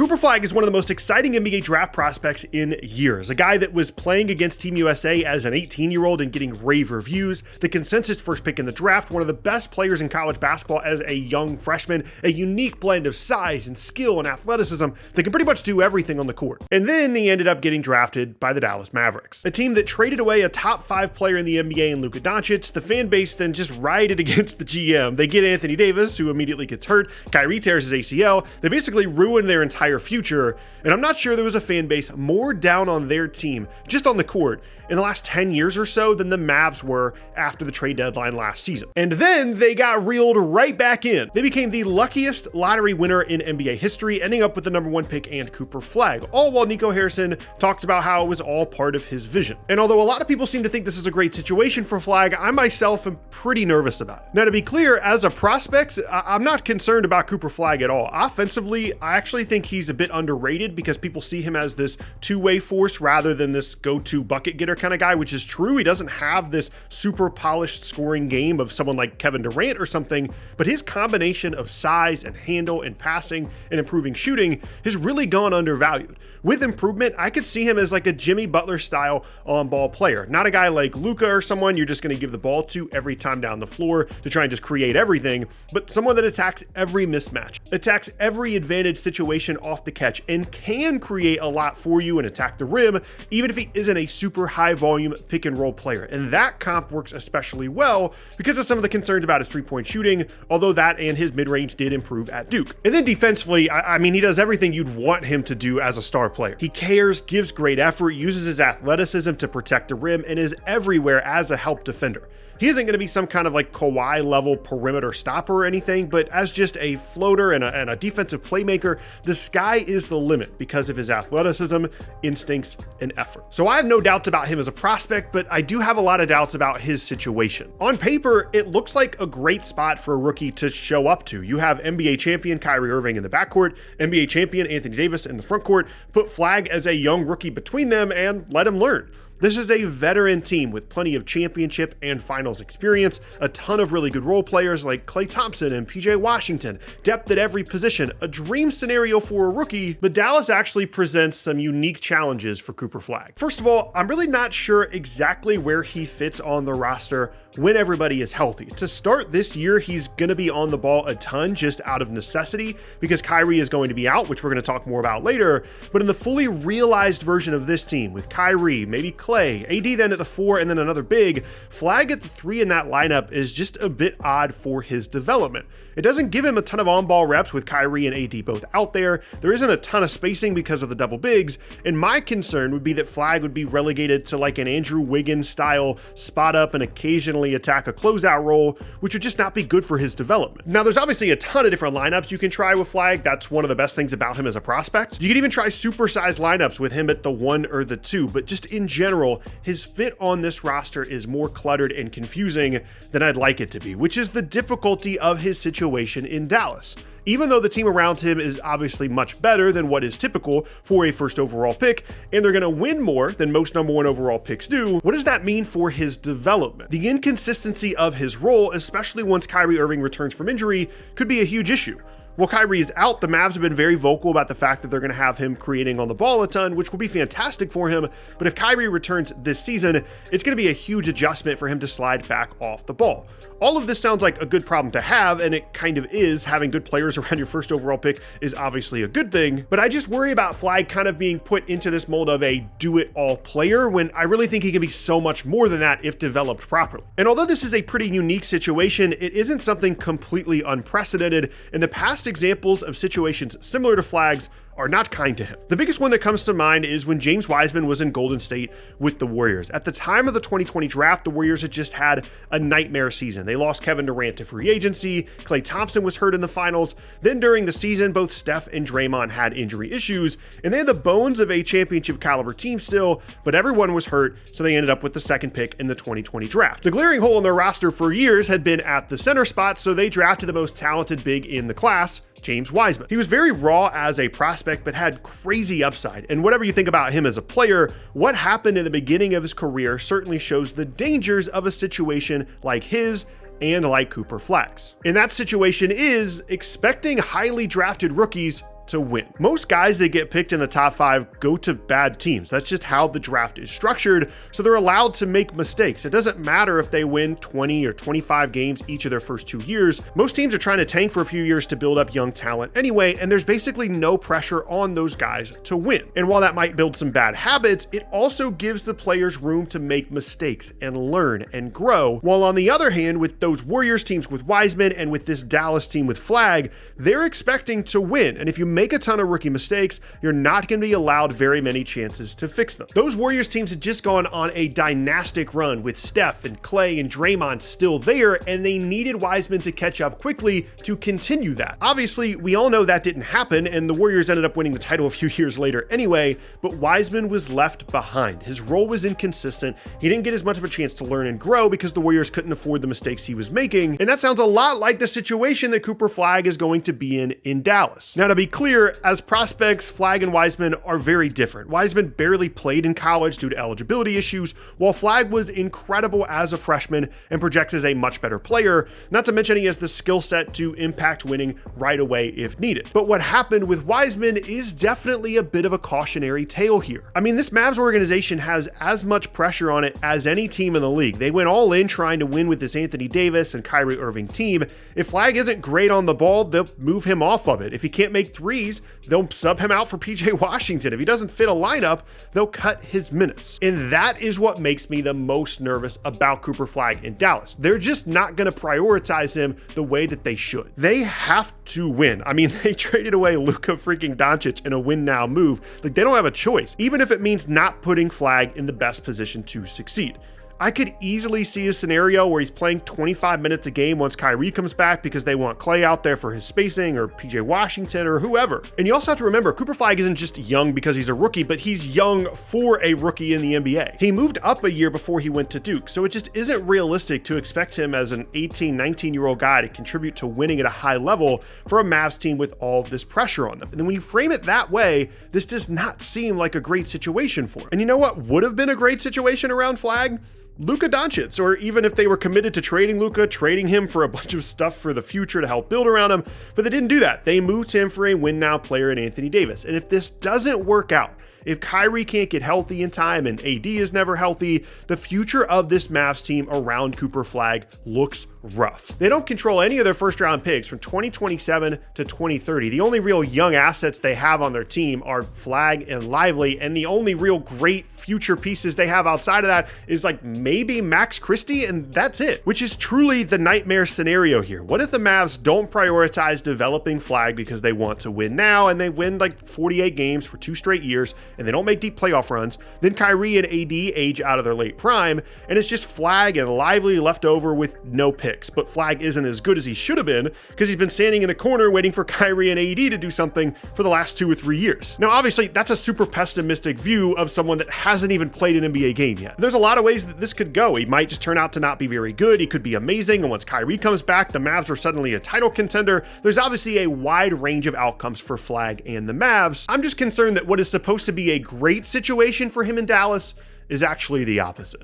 Cooper Flagg is one of the most exciting NBA draft prospects in years. A guy that was playing against Team USA as an 18-year-old and getting rave reviews, the consensus first pick in the draft, one of the best players in college basketball as a young freshman, a unique blend of size and skill and athleticism that can pretty much do everything on the court. And then he ended up getting drafted by the Dallas Mavericks, a team that traded away a top 5 player in the NBA in Luka Doncic. The fan base then just rioted against the GM. They get Anthony Davis, who immediately gets hurt. Kyrie tears his ACL. They basically ruin their entire future, and I'm not sure there was a fan base more down on their team, just on the court, in the last 10 years or so than the Mavs were after the trade deadline last season. And then they got reeled right back in. They became the luckiest lottery winner in NBA history, ending up with the #1 pick and Cooper Flagg, all while Nico Harrison talks about how it was all part of his vision. And although a lot of people seem to think this is a great situation for Flagg, I myself am pretty nervous about it. Now, to be clear, as a prospect, I'm not concerned about Cooper Flagg at all. Offensively, I actually think he's a bit underrated because people see him as this two-way force rather than this go-to bucket getter kind of guy, which is true. He doesn't have this super polished scoring game of someone like Kevin Durant or something, but his combination of size and handle and passing and improving shooting has really gone undervalued. With improvement, I could see him as like a Jimmy Butler style on-ball player, not a guy like Luka or someone you're just going to give the ball to every time down the floor to try and just create everything, but someone that attacks every mismatch, attacks every advantage situation off the catch, and can create a lot for you and attack the rim, even if he isn't a super high volume pick and roll player. And that comp works especially well because of some of the concerns about his three-point shooting, although that and his mid-range did improve at Duke. And then defensively, I mean, he does everything you'd want him to do as a star player. He cares, gives great effort, uses his athleticism to protect the rim, and is everywhere as a help defender. He isn't going to be some kind of like Kawhi level perimeter stopper or anything, but as just a floater and a defensive playmaker, the sky is the limit because of his athleticism, instincts, and effort. So I have no doubts about him as a prospect, but I do have a lot of doubts about his situation. On paper, it looks like a great spot for a rookie to show up to. You have NBA champion Kyrie Irving in the backcourt, NBA champion Anthony Davis in the frontcourt, put Flagg as a young rookie between them and let him learn. This is a veteran team with plenty of championship and finals experience, a ton of really good role players like Klay Thompson and PJ Washington, depth at every position, a dream scenario for a rookie, but Dallas actually presents some unique challenges for Cooper Flagg. First of all, I'm really not sure exactly where he fits on the roster when everybody is healthy. To start this year, he's going to be on the ball a ton just out of necessity because Kyrie is going to be out, which we're going to talk more about later. But in the fully realized version of this team with Kyrie, maybe Klay, AD then at the 4, and then another big, Flagg at the 3 in that lineup is just a bit odd for his development. It doesn't give him a ton of on-ball reps with Kyrie and AD both out there. There isn't a ton of spacing because of the double bigs, and my concern would be that Flagg would be relegated to like an Andrew Wiggins style spot up and occasionally attack a closeout role, which would just not be good for his development. Now, there's obviously a ton of different lineups you can try with Flagg. That's one of the best things about him as a prospect. You could even try supersized lineups with him at the 1 or the 2, but just in general, his fit on this roster is more cluttered and confusing than I'd like it to be, which is the difficulty of his situation in Dallas. Even though the team around him is obviously much better than what is typical for a first overall pick, and they're going to win more than most #1 overall picks do, what does that mean for his development? The inconsistency of his role, especially once Kyrie Irving returns from injury, could be a huge issue. While Kyrie is out, the Mavs have been very vocal about the fact that they're going to have him creating on the ball a ton, which will be fantastic for him. But if Kyrie returns this season, it's going to be a huge adjustment for him to slide back off the ball. All of this sounds like a good problem to have, and it kind of is. Having good players around your first overall pick is obviously a good thing, but I just worry about Flagg kind of being put into this mold of a do-it-all player when I really think he can be so much more than that if developed properly. And although this is a pretty unique situation, it isn't something completely unprecedented. In the past, examples of situations similar to Flagg's are not kind to him. The biggest one that comes to mind is when James Wiseman was in Golden State with the Warriors. At the time of the 2020 draft, the Warriors had just had a nightmare season. They lost Kevin Durant to free agency, Klay Thompson was hurt in the finals, then during the season, both Steph and Draymond had injury issues, and they had the bones of a championship caliber team still, but everyone was hurt, so they ended up with the 2nd pick in the 2020 draft. The glaring hole in their roster for years had been at the center spot, so they drafted the most talented big in the class, James Wiseman. He was very raw as a prospect, but had crazy upside. And whatever you think about him as a player, what happened in the beginning of his career certainly shows the dangers of a situation like his and like Cooper Flagg's. And that situation is expecting highly drafted rookies to win. Most guys that get picked in the top 5 go to bad teams. That's just how the draft is structured, so they're allowed to make mistakes. It doesn't matter if they win 20 or 25 games each of their first 2 years. Most teams are trying to tank for a few years to build up young talent anyway, and there's basically no pressure on those guys to win. And while that might build some bad habits, it also gives the players room to make mistakes and learn and grow. While on the other hand, with those Warriors teams with Wiseman and with this Dallas team with Flagg, they're expecting to win. And if you make a ton of rookie mistakes, you're not going to be allowed very many chances to fix them. Those Warriors teams had just gone on a dynastic run with Steph and Clay and Draymond still there, and they needed Wiseman to catch up quickly to continue that. Obviously, we all know that didn't happen, and the Warriors ended up winning the title a few years later anyway, but Wiseman was left behind. His role was inconsistent. He didn't get as much of a chance to learn and grow because the Warriors couldn't afford the mistakes he was making, and that sounds a lot like the situation that Cooper Flagg is going to be in Dallas. Now, to be clear, as prospects, Flagg and Wiseman are very different. Wiseman barely played in college due to eligibility issues, while Flagg was incredible as a freshman and projects as a much better player, not to mention he has the skill set to impact winning right away if needed. But what happened with Wiseman is definitely a bit of a cautionary tale here. I mean, this Mavs organization has as much pressure on it as any team in the league. They went all in trying to win with this Anthony Davis and Kyrie Irving team. If Flagg isn't great on the ball, they'll move him off of it. If he can't make threes, they'll sub him out for PJ Washington. If he doesn't fit a lineup, they'll cut his minutes. And that is what makes me the most nervous about Cooper Flagg in Dallas. They're just not going to prioritize him the way that they should. They have to win. I mean, they traded away Luka freaking Doncic in a win now move. Like, they don't have a choice, even if it means not putting Flagg in the best position to succeed. I could easily see a scenario where he's playing 25 minutes a game once Kyrie comes back because they want Clay out there for his spacing, or PJ Washington, or whoever. And you also have to remember, Cooper Flagg isn't just young because he's a rookie, but he's young for a rookie in the NBA. He moved up a year before he went to Duke, so it just isn't realistic to expect him as an 18, 19-year-old guy to contribute to winning at a high level for a Mavs team with all of this pressure on them. And then when you frame it that way, this does not seem like a great situation for him. And you know what would have been a great situation around Flagg? Luka Doncic, or even if they were committed to trading Luka, trading him for a bunch of stuff for the future to help build around him, but they didn't do that. They moved him for a win-now player in Anthony Davis. And if this doesn't work out, if Kyrie can't get healthy in time and AD is never healthy, the future of this Mavs team around Cooper Flagg looks rough. They don't control any of their first round picks from 2027 to 2030. The only real young assets they have on their team are Flagg and Lively, and the only real great future pieces they have outside of that is like maybe Max Christie, and that's it, which is truly the nightmare scenario here. What if the Mavs don't prioritize developing Flagg because they want to win now, and they win like 48 games for 2 straight years, and they don't make deep playoff runs? Then Kyrie and AD age out of their late prime, and it's just Flagg and Lively left over with no picks. But Flagg isn't as good as he should have been because he's been standing in a corner waiting for Kyrie and AD to do something for the last 2 or 3 years. Now, obviously, that's a super pessimistic view of someone that hasn't even played an NBA game yet. There's a lot of ways that this could go. He might just turn out to not be very good. He could be amazing, and once Kyrie comes back, the Mavs are suddenly a title contender. There's obviously a wide range of outcomes for Flagg and the Mavs. I'm just concerned that what is supposed to be a great situation for him in Dallas is actually the opposite.